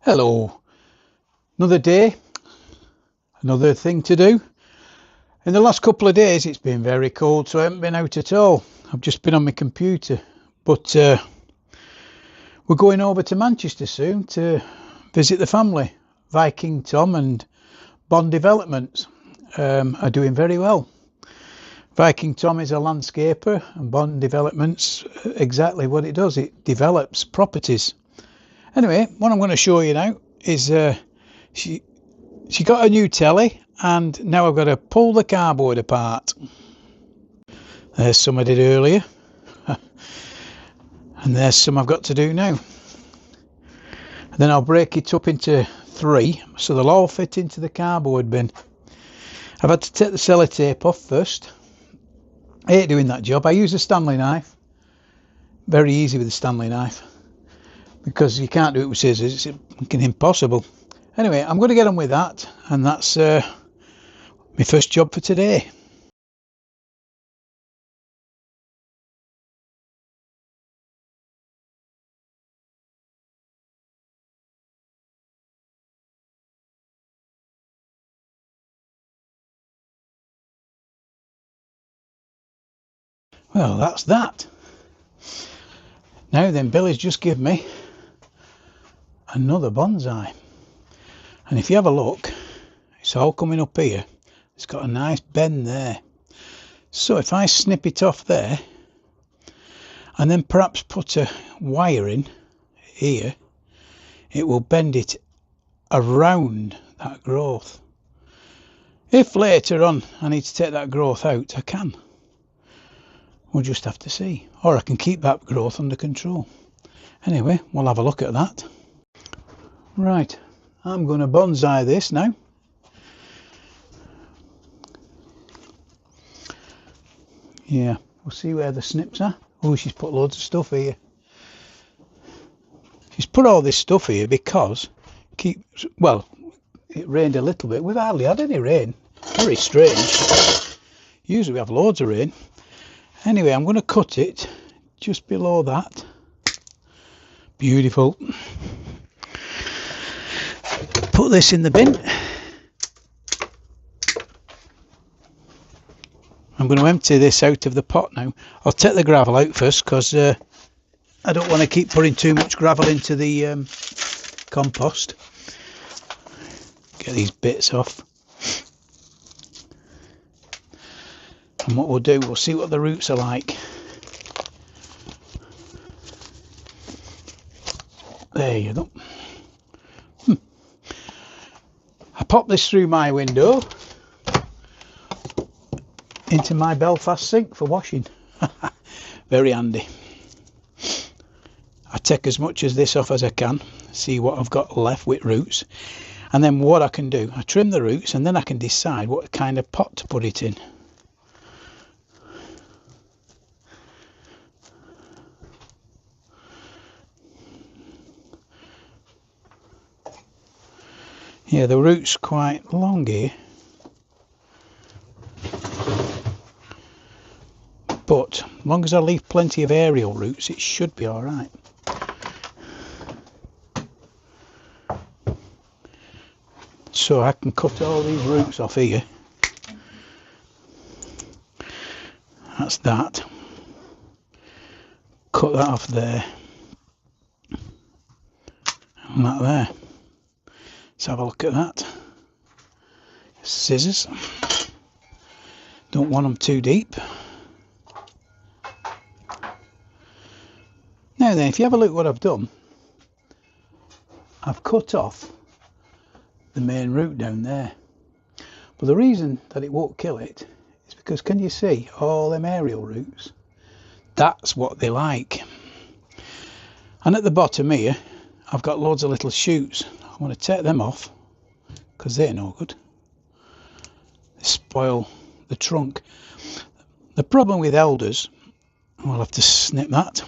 Hello, another day, another thing to do. In the last couple of days it's been very cold, so I haven't been out at all. I've just been on my computer, but we're going over to Manchester soon to visit the family. Viking Tom and Bond Developments are doing very well. Viking Tom is a landscaper and Bond Developments exactly what it does. It develops properties. Anyway, what I'm going to show you now is she got a new telly, and now I've got to pull the cardboard apart. There's some I did earlier, and there's some I've got to do now. And then I'll break it up into 3, so they'll all fit into the cardboard bin. I've had to take the sellotape off first. I hate doing that job. I use a Stanley knife. Very easy with the Stanley knife, because you can't do it with scissors. It's fucking impossible. Anyway, I'm going to get on with that, and that's my first job for today. Well, that's that. Now then, Billy's just given me another bonsai, and if you have a look, it's all coming up here. It's got a nice bend there, so if I snip it off there and then perhaps put a wire in here, it will bend it around that growth. If later on I need to take that growth out, I can. We'll just have to see, or I can keep that growth under control. Anyway, we'll have a look at that. Right, I'm going to bonsai this now. Yeah, we'll see where the snips are. Oh, she's put loads of stuff here. She's put all this stuff here because it rained a little bit. We've hardly had any rain. Very strange. Usually we have loads of rain. Anyway, I'm going to cut it just below that. Beautiful. Put this in the bin. I'm going to empty this out of the pot now. I'll take the gravel out first, because I don't want to keep putting too much gravel into the compost. Get these bits off. And what we'll do, we'll see what the roots are like. There you go. I pop this through my window into my Belfast sink for washing. Very handy. I take as much of this off as I can, see what I've got left with roots, and then what I can do, I trim the roots, and then I can decide what kind of pot to put it in. Yeah, the root's quite long here, but as long as I leave plenty of aerial roots, it should be all right. So I can cut all these roots off here. That's that. Cut that off there. And that there. Let's have a look at that. Scissors. Don't want them too deep. Now then, if you have a look at what I've done, I've cut off the main root down there. But the reason that it won't kill it is because, can you see all them aerial roots? That's what they like. And at the bottom here, I've got loads of little shoots. I want to take them off because they're no good. They spoil the trunk. The problem with elders, we'll have to snip that,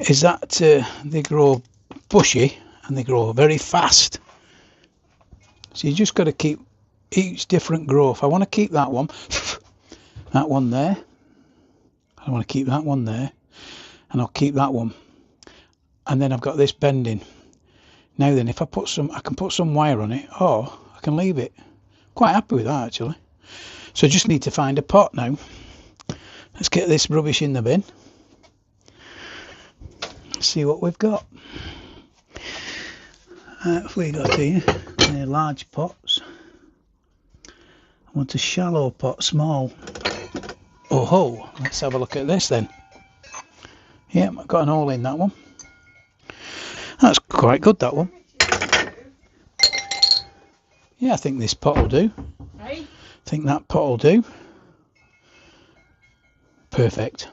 is that they grow bushy and they grow very fast. So you just got to keep each different growth. I want to keep that one there. I want to keep that one there, and I'll keep that one. And then I've got this bending. Now then, if I can put some wire on it, or I can leave it. Quite happy with that actually. So I just need to find a pot now. Let's get this rubbish in the bin. See what we've got. We got here large pots. I want a shallow pot, small. Oh ho! Let's have a look at this then. Yeah, I've got an hole in that one. That's quite good, that one. Yeah, I think this pot will do. Hey? I think that pot will do. Perfect.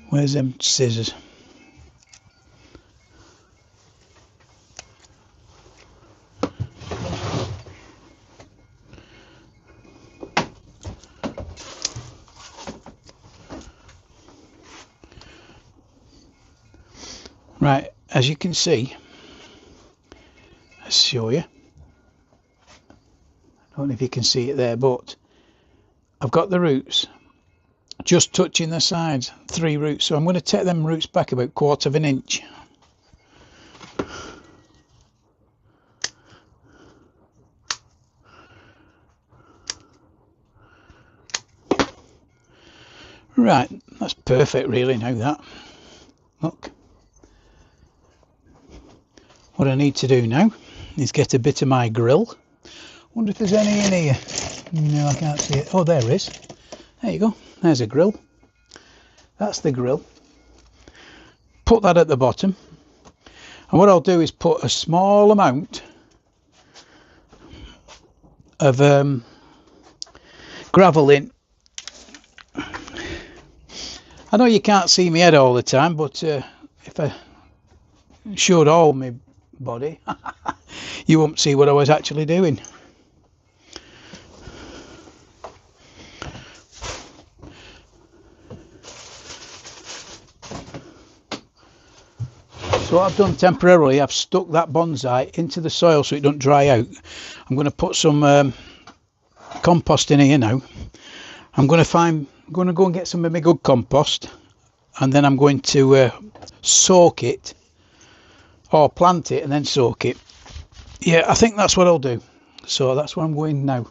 Where's them scissors? Right, as you can see, let's show you. I don't know if you can see it there, but I've got the roots just touching the sides, 3 roots. So I'm going to take them roots back about 1/4 of an inch. Right, that's perfect really now that. Look. What I need to do now is get a bit of my grill. Wonder if there's any in here. No, I can't see it. Oh, there is. There you go. There's a grill. That's the grill. Put that at the bottom. And what I'll do is put a small amount of gravel in. I know you can't see my head all the time, but if I showed all my body, you won't see what I was actually doing. So what I've done temporarily, I've stuck that bonsai into the soil so it don't dry out. I'm going to put some compost in here now. I'm going to go and get some of my good compost, and then I'm going to soak it, or plant it and then soak it. Yeah, I think that's what I'll do. So that's where I'm going now.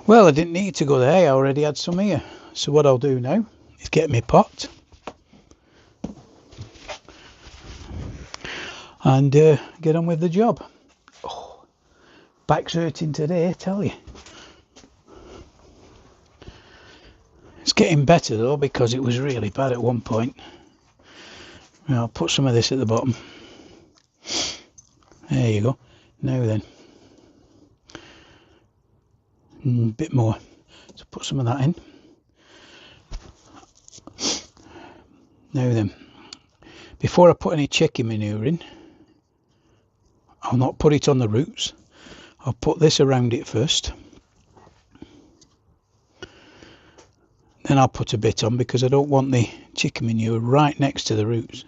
Well, I didn't need to go there, I already had some here. So what I'll do now is get my pot and get on with the job. Oh, back's hurting today, I tell you. It's getting better though, because it was really bad at one point. I'll put some of this at the bottom. There you go. Now then, a bit more. So put some of that in. Now then, before I put any chicken manure in, I'll not put it on the roots. I'll put this around it first. Then I'll put a bit on, because I don't want the chicken manure right next to the roots.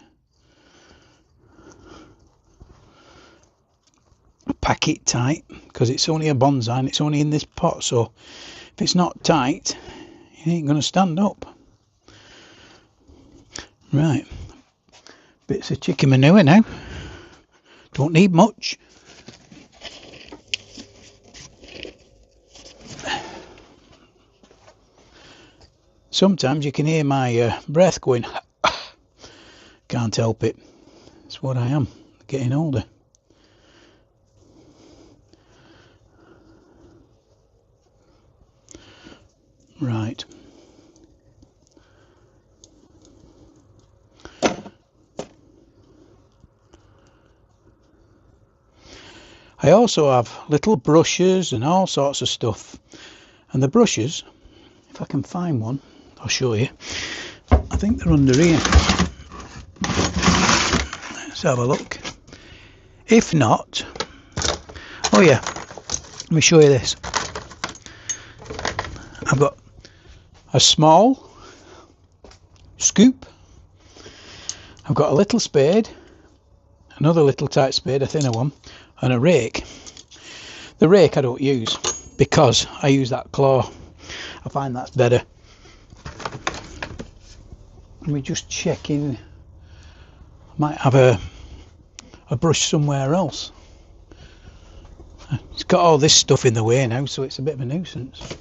Pack it tight, because it's only a bonsai and it's only in this pot, so if it's not tight, it ain't going to stand up. Right, bits of chicken manure now. Don't need much. Sometimes you can hear my breath going. Can't help it. It's what I am, getting older. Right. I also have little brushes and all sorts of stuff. And the brushes, if I can find one, I'll show you. I think they're under here. Let's have a look. If not, oh yeah, let me show you this. I've got a small scoop. I've got a little spade, another little tight spade, a thinner one, and a rake. The rake I don't use because I use that claw. I find that's better. And we're just checking might have a brush somewhere else. It's got all this stuff in the way now, so it's a bit of a nuisance.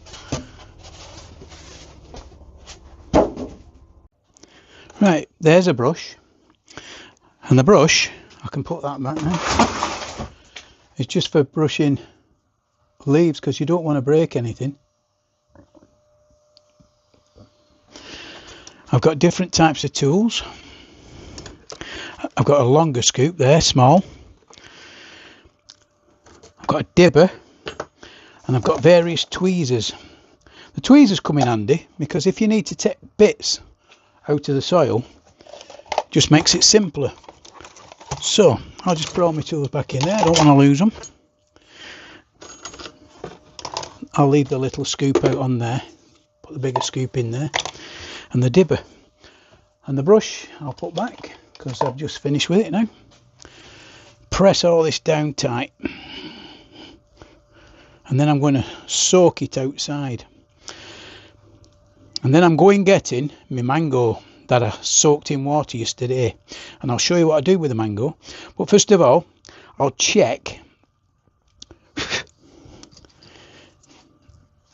Right, there's a brush, and the brush, I can put that back now, it's just for brushing leaves because you don't want to break anything. I've got different types of tools. I've got a longer scoop there, small. I've got a dibber, and I've got various tweezers. The tweezers come in handy because if you need to take bits out of the soil, it just makes it simpler. So I'll just throw my tools back in there, I don't want to lose them. I'll leave the little scoop out on there, put the bigger scoop in there, and the dibber. And the brush I'll put back because I've just finished with it now. Press all this down tight, and then I'm going to soak it outside. And then I'm going getting my mango that I soaked in water yesterday, and I'll show you what I do with the mango. But first of all, I'll check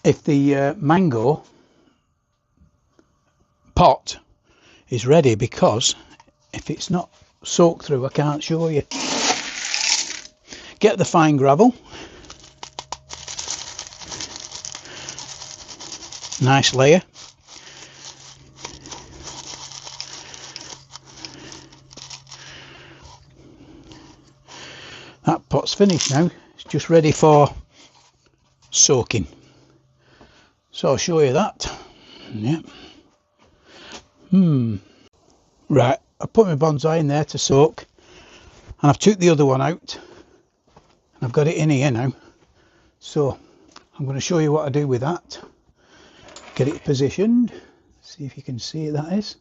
if the mango pot is ready, because if it's not soaked through, I can't show you. Get the fine gravel, nice layer. That pot's finished now, it's just ready for soaking. So I'll show you that. Yeah. Right, I put my bonsai in there to soak, and I've took the other one out, and I've got it in here now. So I'm going to show you what I do with that. Get it positioned, see if you can see it, that is.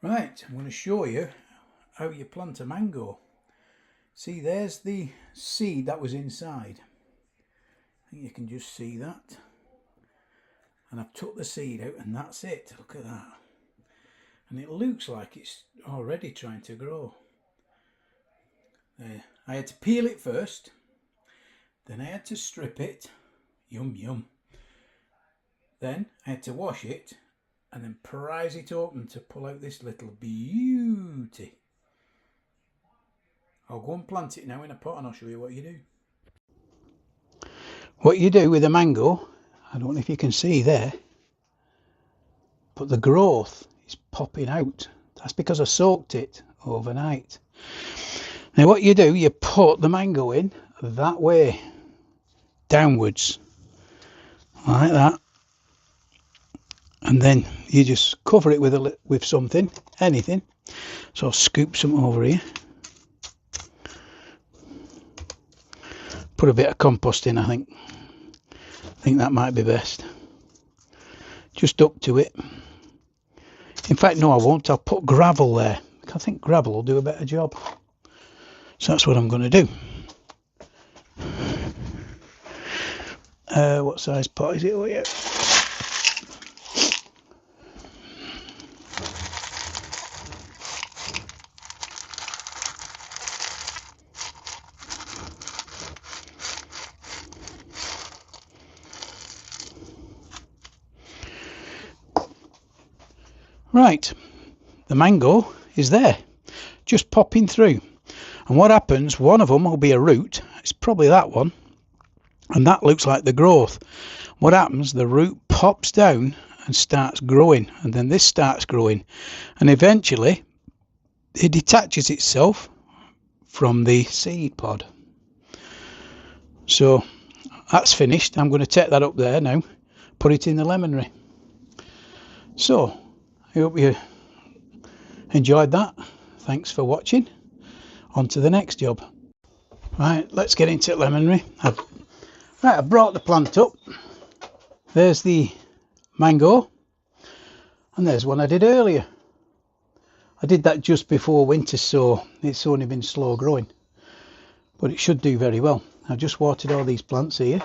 Right, I'm going to show you how you plant a mango. See, there's the seed that was inside. I think you can just see that. And I've took the seed out, and that's it. Look at that. And it looks like it's already trying to grow. There. I had to peel it first, then I had to strip it. Yum yum. Then I had to wash it and then prise it open to pull out this little beauty. I'll go and plant it now in a pot, and I'll show you what you do. What you do with a mango, I don't know if you can see there, but the growth is popping out. That's because I soaked it overnight. Now what you do, you put the mango in that way, downwards, like that, and then you just cover it with something, anything. So I'll scoop some over here. Put a bit of compost in, I think. I think that might be best. Just up to it. In fact, no, I won't. I'll put gravel there. I think gravel will do a better job. So that's what I'm going to do. What size pot is it? Oh, yeah. Right, the mango is there, just popping through. And what happens, one of them will be a root, it's probably that one, and that looks like the growth. What happens, the root pops down and starts growing, and then this starts growing, and eventually it detaches itself from the seed pod. So that's finished. I'm going to take that up there now, put it in the lemonry. So I hope you enjoyed that. Thanks for watching. On to the next job. Right, let's get into lemonry. I've brought the plant up. There's the mango, and there's one I did earlier. I did that just before winter, so it's only been slow growing, but it should do very well. I've just watered all these plants here.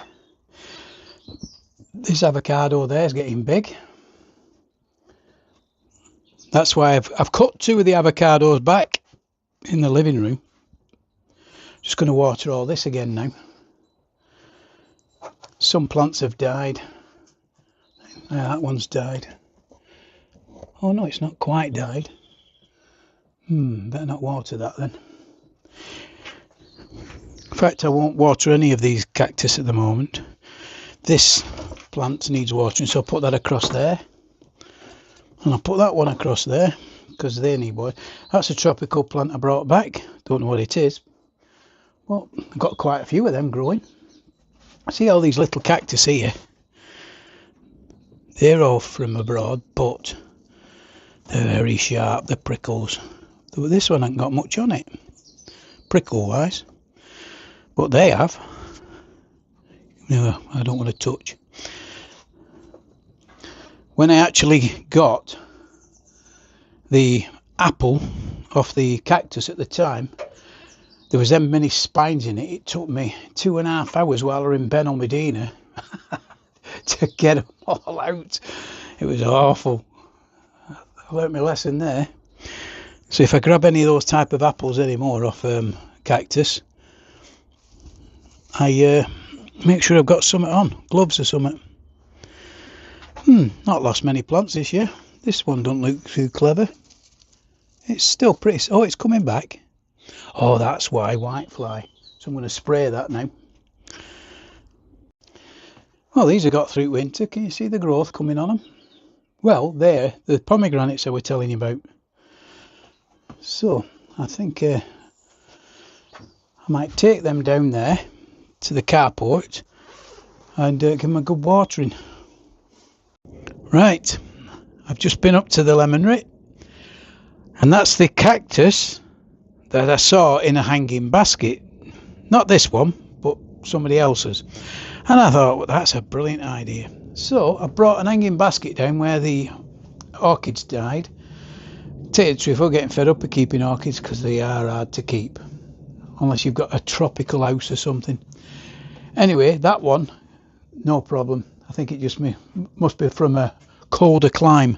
This avocado there is getting big. That's why I've cut two of the avocados back in the living room. Just going to water all this again now. Some plants have died. That one's died. Oh no, it's not quite died. Better not water that then. In fact, I won't water any of these cactus at the moment. This plant needs watering, so I'll put that across there. And I'll put that one across there, because they need water. That's a tropical plant I brought back. Don't know what it is. Well, I've got quite a few of them growing. See all these little cactus here? They're all from abroad, but they're very sharp, the prickles. This one hasn't got much on it, prickle-wise. But they have. No, I don't want to touch. When I actually got the apple off the cactus at the time, there was them many spines in it. It took me 2.5 hours while I was in Ben Medina to get them all out. It was awful. I learnt my lesson there. So if I grab any of those type of apples anymore off cactus, I make sure I've got something on, gloves or something. Not lost many plants this year. This one don't look too clever. It's still pretty. Oh, it's coming back. Oh, that's why, whitefly. So I'm going to spray that now. Well, these have got through winter. Can you see the growth coming on them? Well, they're the pomegranates I was telling you about. So I think I might take them down there to the carport and give them a good watering. Right, I've just been up to the lemon-rit, and that's the cactus that I saw in a hanging basket. Not this one, but somebody else's. And I thought, well, that's a brilliant idea. So I brought an hanging basket down where the orchids died. Tell you the truth, I'm getting fed up of keeping orchids because they are hard to keep, unless you've got a tropical house or something. Anyway, that one, no problem. I think it just must be from a colder clime.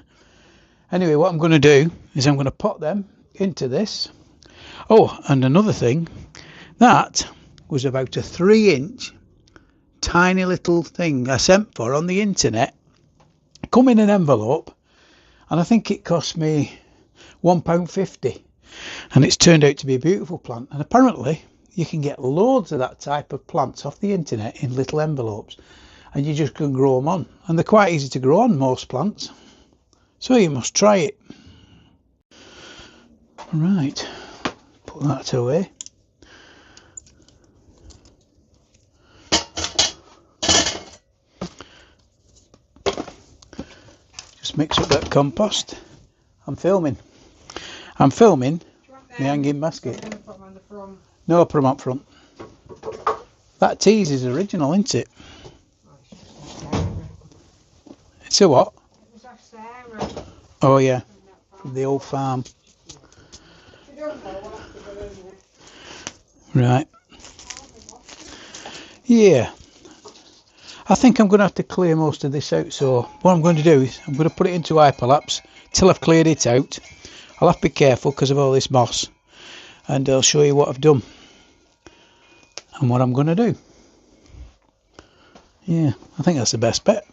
Anyway, what I'm going to do is I'm going to put them into this. Oh, and another thing, that was about a 3-inch tiny little thing I sent for on the internet. Come in an envelope, and I think it cost me £1.50, and it's turned out to be a beautiful plant. And apparently you can get loads of that type of plants off the internet in little envelopes, and you just can grow them on, and they're quite easy to grow on, most plants, so you must try it. Right, put that away. Just mix up that compost. I'm filming the hanging basket. No, put them up front. That tease is original, isn't it? It's a what? Oh yeah, the old farm. Right. Yeah. I think I'm going to have to clear most of this out, so what I'm going to do is I'm going to put it into hyperlapse till I've cleared it out. I'll have to be careful because of all this moss, and I'll show you what I've done and what I'm going to do. Yeah, I think that's the best bet.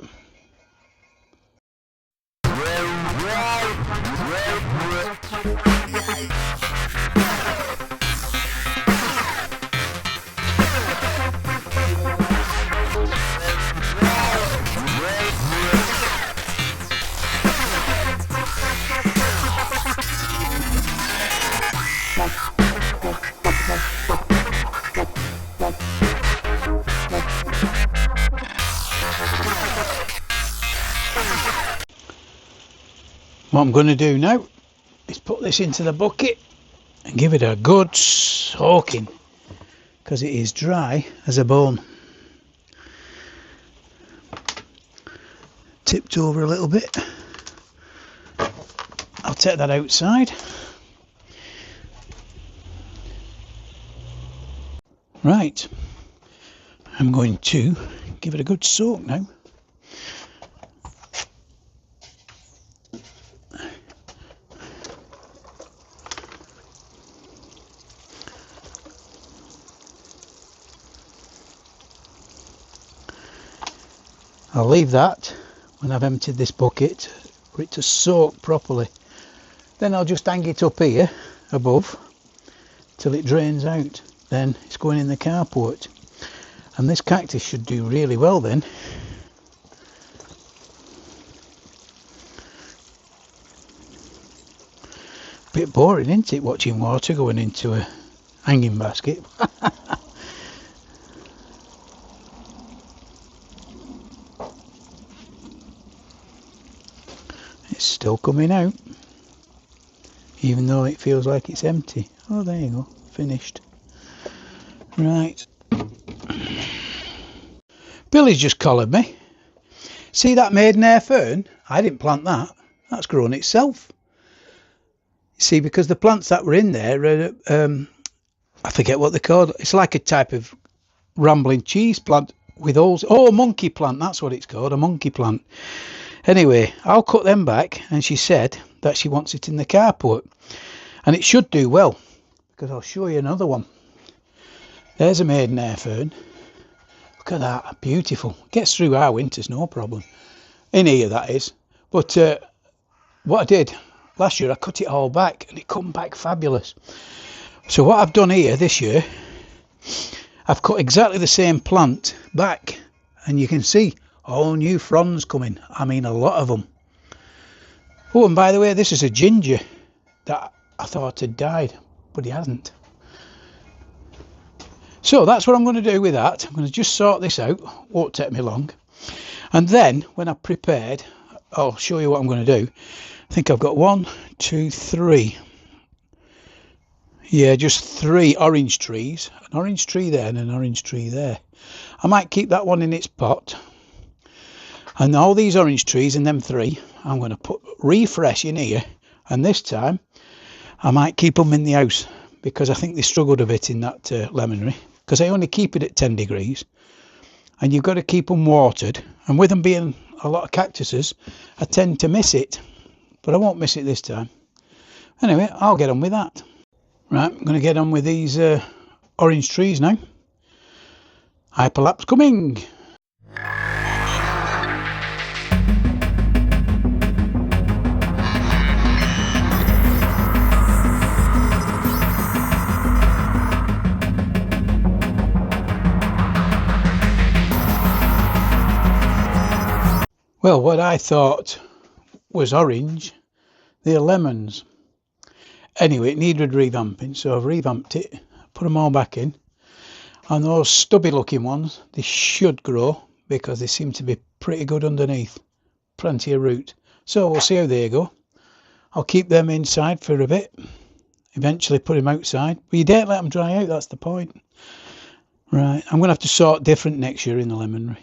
What I'm going to do now is put this into the bucket and give it a good soaking, because it is dry as a bone. Tipped over a little bit. I'll take that outside. Right, I'm going to give it a good soak now. I'll leave that when I've emptied this bucket for it to soak properly. Then I'll just hang it up here above till it drains out. Then it's going in the carport. And this cactus should do really well then. Bit boring, isn't it, watching water going into a hanging basket? It's still coming out, even though it feels like it's empty. Oh, there you go, finished. Right. Billy's just collared me. See that maidenhair fern? I didn't plant that. That's grown itself. See, because the plants that were in there, I forget what they're called. It's like a type of rambling cheese plant with holes. Oh, a monkey plant, that's what it's called, a monkey plant. Anyway, I'll cut them back, and she said that she wants it in the carport. And it should do well, because I'll show you another one. There's a maidenhair fern. Look at that, beautiful. Gets through our winters, no problem. In here, that is. But what I did last year, I cut it all back, and it come back fabulous. So what I've done here this year, I've cut exactly the same plant back, and you can see all new fronds coming. I mean, a lot of them. Oh, and by the way, this is a ginger that I thought had died, but he hasn't. So that's what I'm going to do with that. I'm going to just sort this out. Won't take me long. And then when I've prepared, I'll show you what I'm going to do. I think I've got 1, 2, 3. Yeah, just 3 orange trees. An orange tree there and an orange tree there. I might keep that one in its pot. And all these orange trees and them 3, I'm going to put refresh in here. And this time, I might keep them in the house, because I think they struggled a bit in that lemonry. Because I only keep it at 10 degrees. And you've got to keep them watered. And with them being a lot of cactuses, I tend to miss it. But I won't miss it this time. Anyway, I'll get on with that. Right, I'm going to get on with these orange trees now. Hyperlapse coming. Well, what I thought was orange, they're lemons. Anyway, it needed revamping, so I've revamped it, put them all back in. And those stubby looking ones, they should grow, because they seem to be pretty good underneath. Plenty of root. So we'll see how they go. I'll keep them inside for a bit. Eventually put them outside. But you don't let them dry out, that's the point. Right, I'm going to have to sort different next year in the lemonry.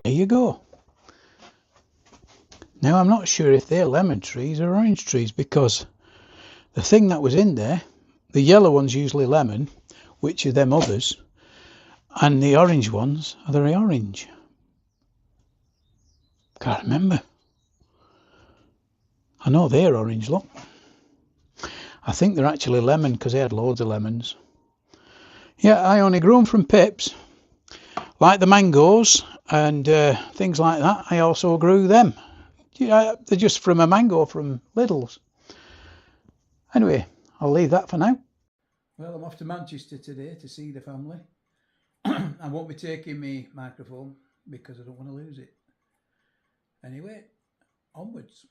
There you go. Now I'm not sure if they're lemon trees or orange trees, because the thing that was in there, the yellow one's usually lemon, which are them others, and the orange ones are the orange. Can't remember. I know they're orange, look. I think they're actually lemon, because they had loads of lemons. Yeah, I only grew them from pips. Like the mangoes and things like that, I also grew them. Yeah, they're just from a mango from Lidl's. Anyway, I'll leave that for now. Well, I'm off to Manchester today to see the family. I won't be taking my microphone because I don't want to lose it. Anyway, onwards.